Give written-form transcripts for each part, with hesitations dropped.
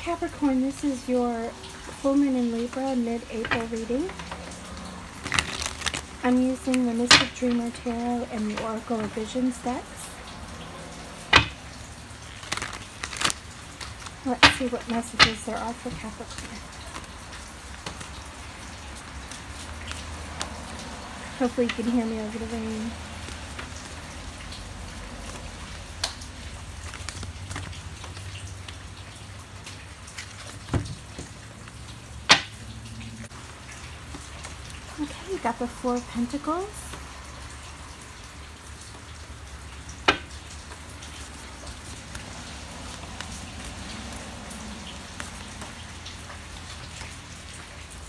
Capricorn, this is your full moon in Libra mid-April reading. I'm using the Mystic Dreamer Tarot and the Oracle of Visions decks. Let's see what messages there are for Capricorn. Hopefully you can hear me over the rain. Okay, you got the Four of Pentacles.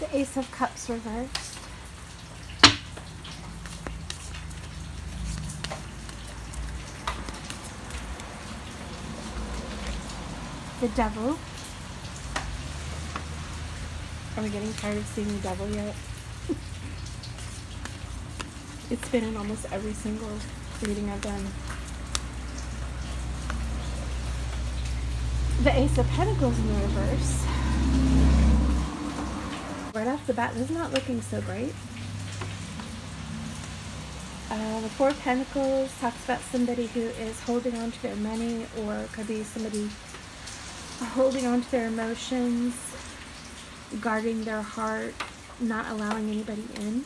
The Ace of Cups reversed. The Devil. Are we getting tired of seeing the Devil yet? It's been in almost every single reading I've done. The Ace of Pentacles in the reverse. Right off the bat, this is not looking so great. The Four of Pentacles talks about somebody who is holding on to their money, or it could be somebody holding on to their emotions, guarding their heart, not allowing anybody in.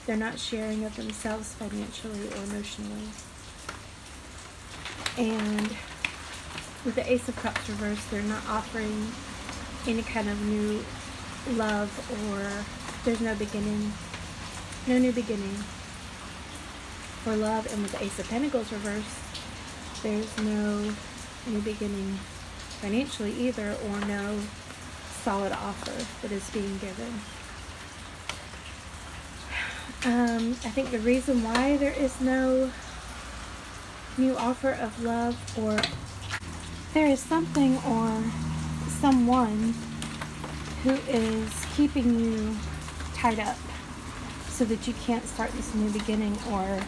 They're not sharing of themselves financially or emotionally. And with the Ace of Cups reversed, they're not offering any kind of new love, or there's no beginning, no new beginning for love. And with the Ace of Pentacles reversed, there's no new beginning financially either, or no solid offer that is being given. I think the reason why there is no new offer of love, or there is something or someone who is keeping you tied up so that you can't start this new beginning or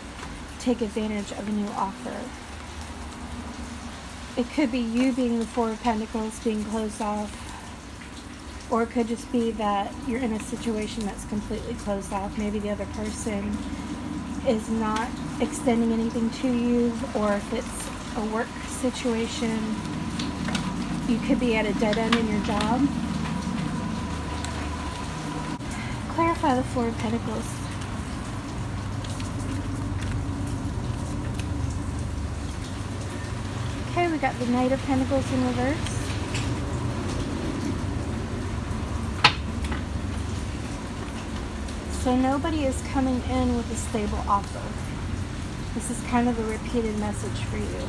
take advantage of a new offer. It could be you being the Four of Pentacles being closed off, or it could just be that you're in a situation that's completely closed off. Maybe the other person is not extending anything to you, or if it's a work situation, you could be at a dead end in your job. Clarify the Four of Pentacles. Okay, we got the Knight of Pentacles in reverse. So nobody is coming in with a stable offer. This is kind of a repeated message for you.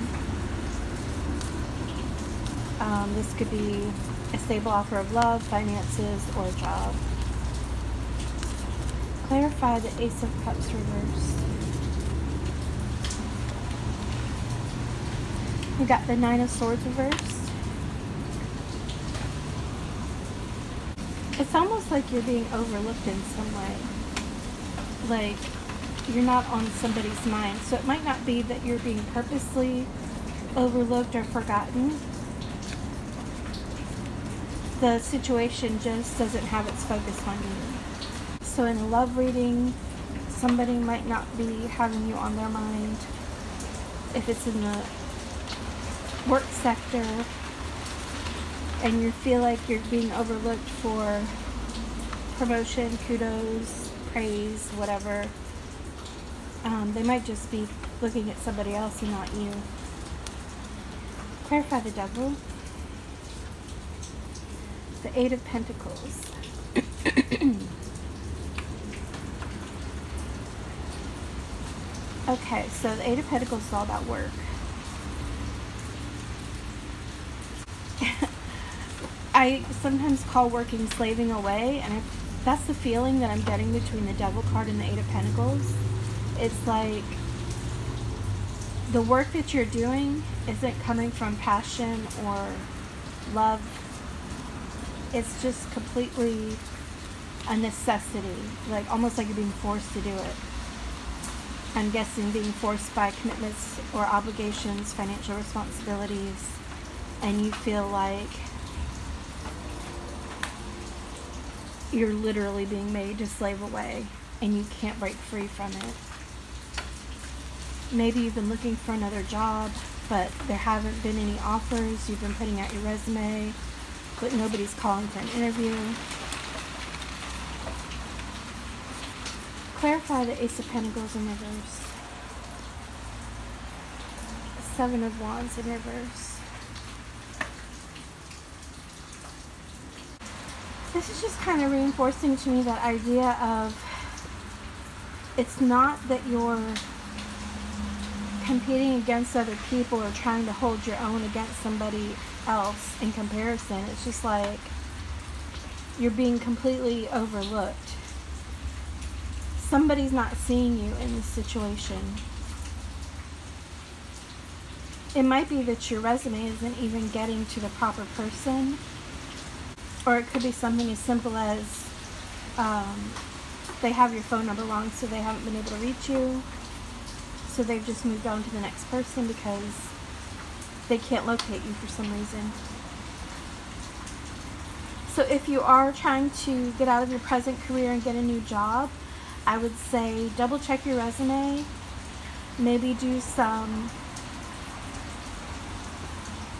This could be a stable offer of love, finances, or a job. Clarify the Ace of Cups reversed. We got the Nine of Swords reversed. It's almost like you're being overlooked in some way. Like you're not on somebody's mind. So it might not be that you're being purposely overlooked or forgotten. The situation just doesn't have its focus on you. So in a love reading, somebody might not be having you on their mind. If it's in the work sector and you feel like you're being overlooked for promotion, kudos, praise, whatever, they might just be looking at somebody else and not you. Clarify the Devil. The Eight of Pentacles. Okay, so the Eight of Pentacles is all about work. I sometimes call working slaving away, and that's the feeling that I'm getting between the Devil card and the Eight of Pentacles. It's like the work that you're doing isn't coming from passion or love. It's just completely a necessity, like almost like you're being forced to do it. I'm guessing being forced by commitments or obligations, financial responsibilities, and you feel like you're literally being made to slave away and you can't break free from it. Maybe you've been looking for another job, but there haven't been any offers. You've been putting out your resume, but nobody's calling for an interview. Clarify the Ace of Pentacles in reverse. Seven of Wands in reverse. This is just kind of reinforcing to me that idea of it's not that you're competing against other people or trying to hold your own against somebody else in comparison. It's just like you're being completely overlooked. Somebody's not seeing you in this situation. It might be that your resume isn't even getting to the proper person, or it could be something as simple as they have your phone number wrong, so they haven't been able to reach you. So they've just moved on to the next person because they can't locate you for some reason. So if you are trying to get out of your present career and get a new job, I would say double check your resume. Maybe do some,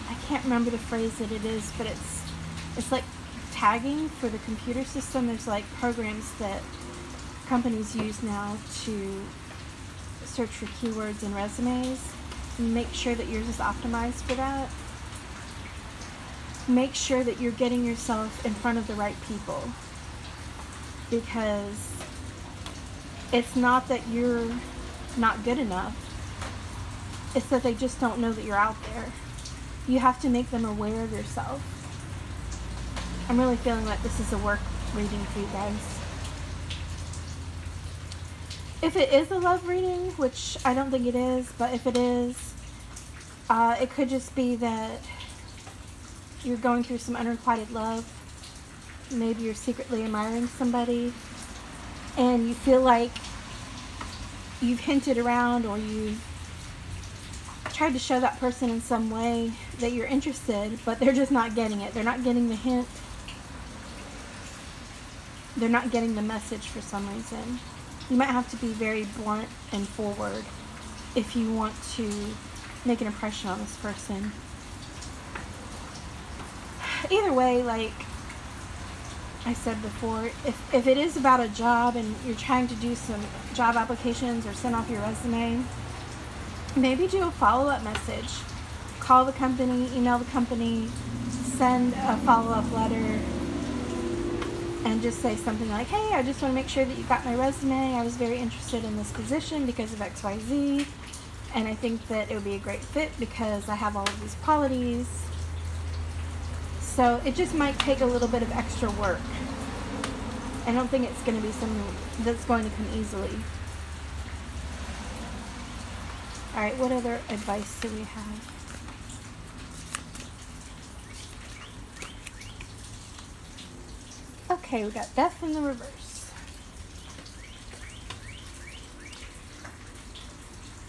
I can't remember the phrase that it is, but it's like tagging for the computer system. There's like programs that companies use now to search for keywords in resumes. Make sure that yours is optimized for that. Make sure that you're getting yourself in front of the right people, because it's not that you're not good enough, it's that they just don't know that you're out there. You have to make them aware of yourself. I'm really feeling like this is a work reading for you guys. If it is a love reading, which I don't think it is, but if it is, it could just be that you're going through some unrequited love. Maybe you're secretly admiring somebody and you feel like you've hinted around or you've tried to show that person in some way that you're interested, but they're just not getting it. They're not getting the hint. They're not getting the message for some reason. You might have to be very blunt and forward if you want to make an impression on this person. Either way, like I said before, if it is about a job and you're trying to do some job applications or send off your resume, maybe do a follow-up message. Call the company, email the company, send a follow-up letter, and just say something like, hey, I just want to make sure that you got my resume. I was very interested in this position because of XYZ, and I think that it would be a great fit because I have all of these qualities. So it just might take a little bit of extra work. I don't think it's going to be something that's going to come easily. Alright, what other advice do we have? Okay, we got Death in the reverse.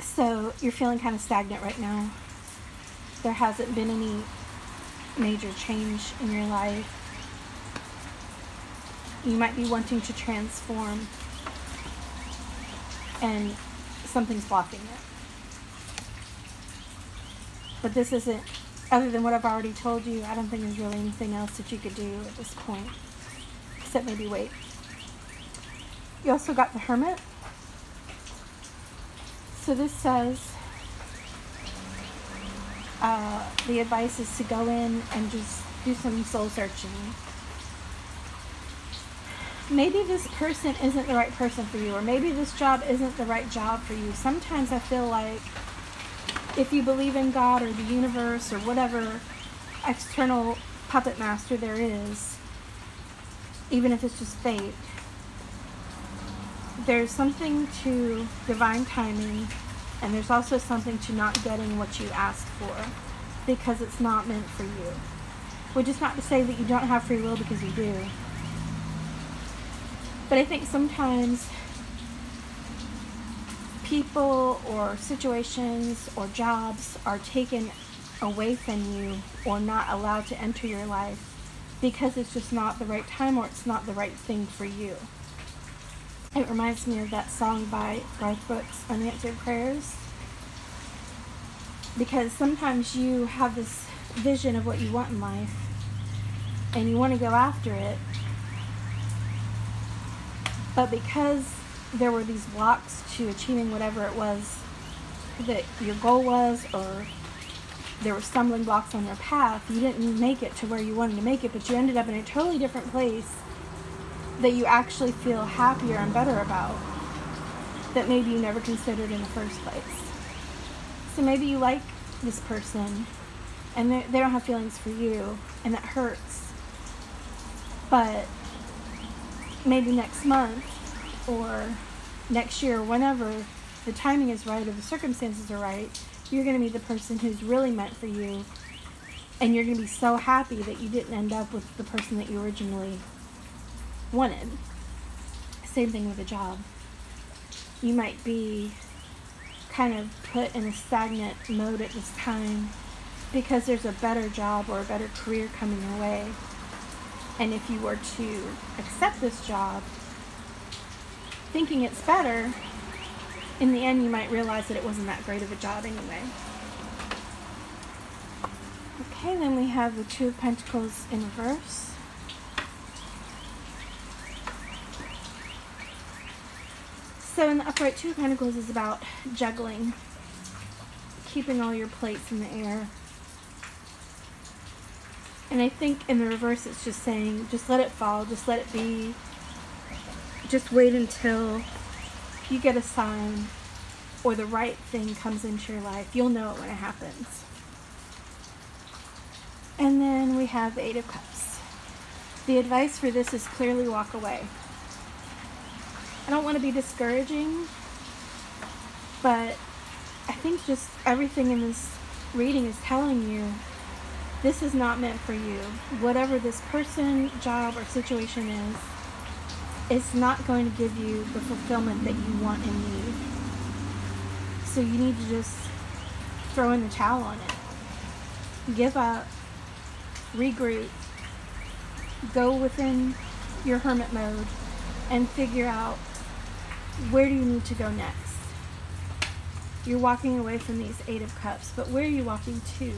So you're feeling kind of stagnant right now. There hasn't been any major change in your life. You might be wanting to transform and something's blocking it. But this isn't, other than what I've already told you, I don't think there's really anything else that you could do at this point. Except maybe wait. You also got the Hermit. So this says the advice is to go in and just do some soul searching. Maybe this person isn't the right person for you, or maybe this job isn't the right job for you. Sometimes I feel like if you believe in God or the universe or whatever external puppet master there is, even if it's just fate, there's something to divine timing, and there's also something to not getting what you asked for because it's not meant for you. Which is not to say that you don't have free will, because you do. But I think sometimes people or situations or jobs are taken away from you or not allowed to enter your life because it's just not the right time, or it's not the right thing for you. It reminds me of that song by Garth Brooks, Unanswered Prayers. Because sometimes you have this vision of what you want in life, and you want to go after it, but because there were these blocks to achieving whatever it was that your goal was, or there were stumbling blocks on your path, you didn't make it to where you wanted to make it, but you ended up in a totally different place that you actually feel happier and better about, that maybe you never considered in the first place. So maybe you like this person and they don't have feelings for you, and that hurts. But maybe next month or next year, whenever the timing is right or the circumstances are right, you're going to meet the person who's really meant for you, and you're going to be so happy that you didn't end up with the person that you originally wanted. Same thing with a job. You might be kind of put in a stagnant mode at this time because there's a better job or a better career coming your way. And if you were to accept this job thinking it's better, in the end you might realize that it wasn't that great of a job anyway. Okay, then we have the Two of Pentacles in reverse. So in the upright, Two of Pentacles is about juggling, keeping all your plates in the air. And I think in the reverse it's just saying, just let it fall, just let it be. Just wait until you get a sign or the right thing comes into your life. You'll know it when it happens. And then we have the Eight of Cups. The advice for this is clearly walk away. I don't want to be discouraging, but I think just everything in this reading is telling you this is not meant for you. Whatever this person, job, or situation is, it's not going to give you the fulfillment that you want and need. So you need to just throw in the towel on it. Give up. Regroup. Go within your hermit mode and figure out, where do you need to go next? You're walking away from these Eight of Cups, but where are you walking to?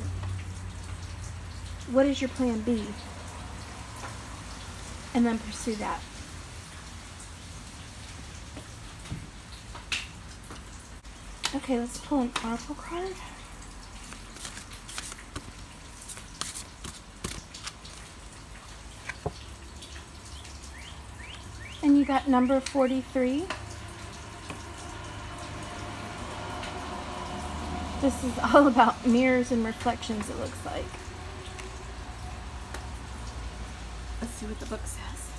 What is your plan B? And then pursue that. Okay, let's pull an oracle card. And you got number 43. This is all about mirrors and reflections, it looks like. Let's see what the book says.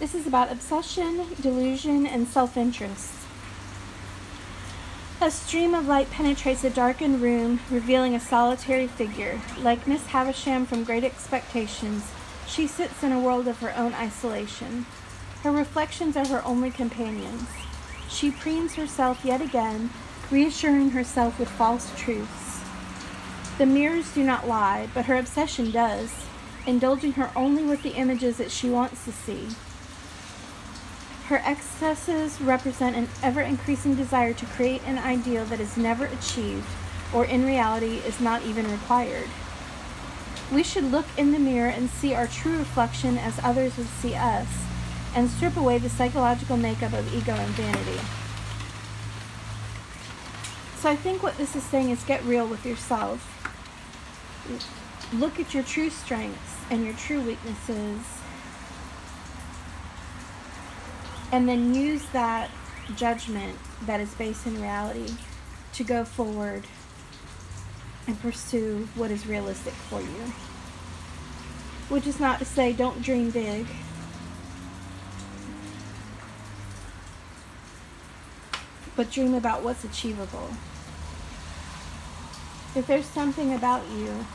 This is about obsession, delusion, and self-interest. A stream of light penetrates a darkened room, revealing a solitary figure. Like Miss Havisham from Great Expectations, she sits in a world of her own isolation. Her reflections are her only companions. She preens herself yet again, reassuring herself with false truths. The mirrors do not lie, but her obsession does, indulging her only with the images that she wants to see. Her excesses represent an ever-increasing desire to create an ideal that is never achieved, or in reality is not even required. We should look in the mirror and see our true reflection as others would see us, and strip away the psychological makeup of ego and vanity. So I think what this is saying is get real with yourself. Look at your true strengths and your true weaknesses, and then use that judgment that is based in reality to go forward and pursue what is realistic for you. Which is not to say don't dream big. But dream about what's achievable. If there's something about you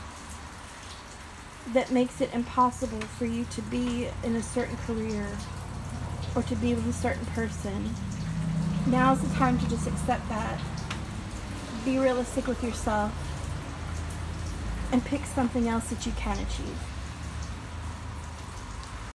that makes it impossible for you to be in a certain career or to be with a certain person, now's the time to just accept that. Be realistic with yourself and pick something else that you can achieve.